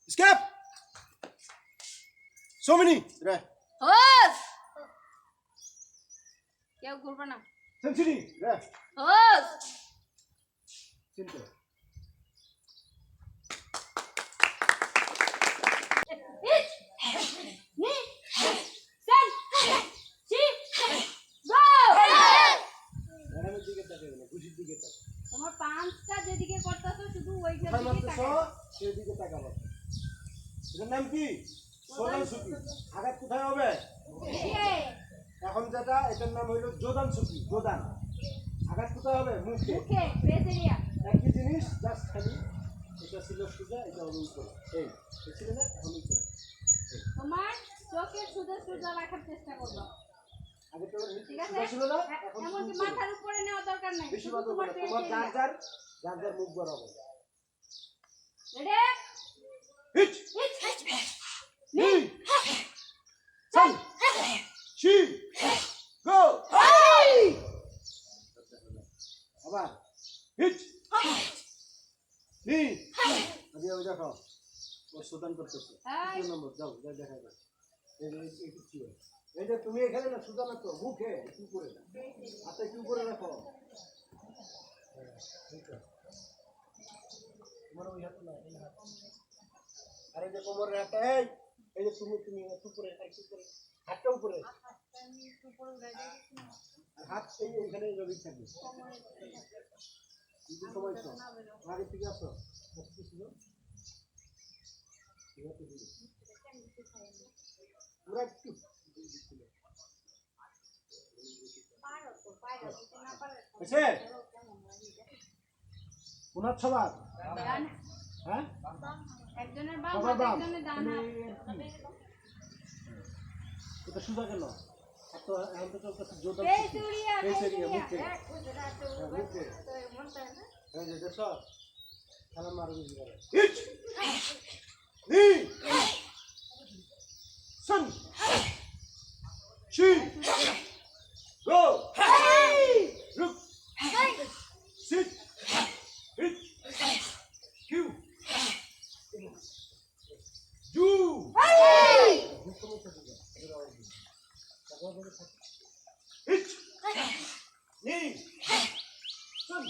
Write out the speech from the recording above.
Escape! So many! Right. Hose! क्या घूर ना Century! Right. Hose! Simple. তোমার পাঁচটা যেদিকে করতেছো শুধু ওইটার দিকে মারতেছো সেদিকে তাকাবো। এটার নাম কি? সোদান সুকি। আঘাত কোথায় হবে? এখন যেটা এটার নাম হইল জোদান সুকি। জোদান। আঘাত কোথায় হবে? মুখে। মুখে ফেস এরিয়া। একই জিনিস জাস্ট খালি এটা ছিল সোজা, এটা হলো উপরে। এই ছিল না? এখন উপরে। তোমার চোখে সোজা সোজা রাখার চেষ্টা করবে। আগে তো ঠিক আছে? ছিল না? এখন এমনকি মাথার উপরে নেওয়া দরকার নাই। বেশি শুধু তোমার তোমার যার যার মুখ বরাবর। রেডি? হিট হিট নি সাই শি গো আবার হিট নি আদি ওই দেখো ও সুদান করতেছে কি নম্বর যাও দেখা যাবে এই কি হয় এই যে তুমি এখানে না সুদান তো মুখে কি করে না হাতে কি করে রাখো তোমার ওই হাত না এই হাত আরে যে কোমরের হাতটা এই যে তুমি উপরে হাতটা উপরে হাত এই এখানে রবি থাকবে কি সময় তো আগে থেকে আসো পুরা একটু এসে পুনার ছবার হ্যাঁ একজনের বাম হাত একজনের ডান হাত এটা সুজা কেন এত এখন তো চলতেছে জোরদার ফেস এরিয়া মুখে এই যে দেখো খেলা মারো বেশি করে হিট নি সান শি গো রুক সিট হিট কিউ জু হিট নি সান